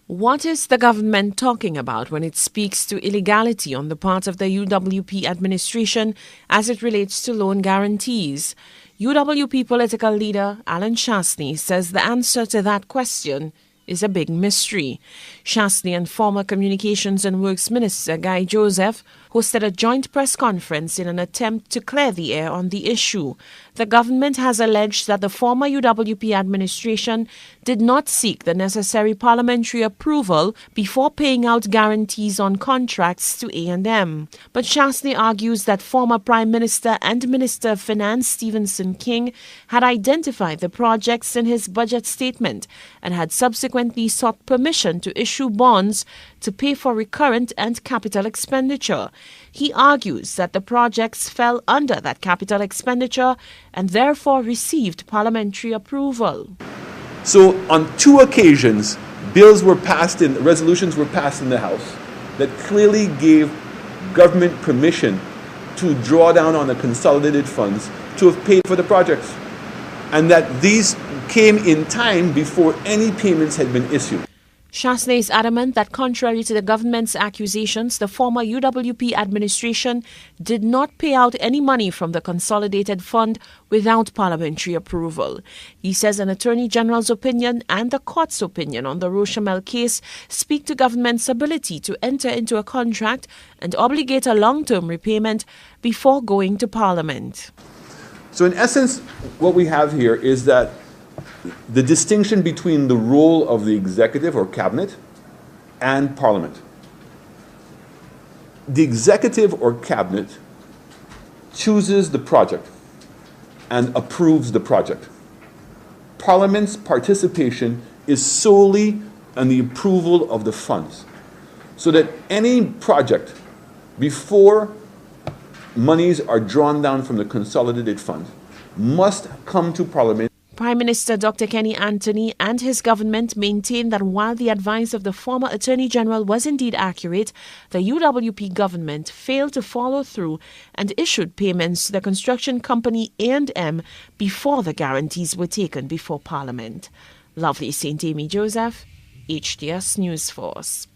What is the government talking about when it speaks to illegality on the part of the UWP administration as it relates to loan guarantees? UWP political leader Alan Chastanet says the answer to that question is a big mystery. Chastanet and former Communications and Works Minister Guy Joseph hosted a joint press conference in an attempt to clear the air on the issue. The government has alleged that the former UWP administration did not seek the necessary parliamentary approval before paying out guarantees on contracts to A&M. But Chastanet argues that former Prime Minister and Minister of Finance Stephenson King had identified the projects in his budget statement and had subsequently sought permission to issue bonds to pay for recurrent and capital expenditure. He argues that the projects fell under that capital expenditure and therefore received parliamentary approval. So on two occasions, resolutions were passed in the House that clearly gave government permission to draw down on the consolidated funds to have paid for the projects, and that these came in time before any payments had been issued. Chastanet is adamant that contrary to the government's accusations, the former UWP administration did not pay out any money from the consolidated fund without parliamentary approval. He says an Attorney General's opinion and the court's opinion on the Rochamel case speak to government's ability to enter into a contract and obligate a long-term repayment before going to Parliament. So in essence, what we have here is that the distinction between the role of the executive or cabinet and parliament. The executive or cabinet chooses the project and approves the project. Parliament's participation is solely on the approval of the funds, so that any project, before monies are drawn down from the consolidated fund, must come to Parliament. Prime Minister Dr. Kenny Anthony and his government maintain that while the advice of the former Attorney General was indeed accurate, the UWP government failed to follow through and issued payments to the construction company A&M before the guarantees were taken before Parliament. Lovely St. Amy Joseph, HDS News Force.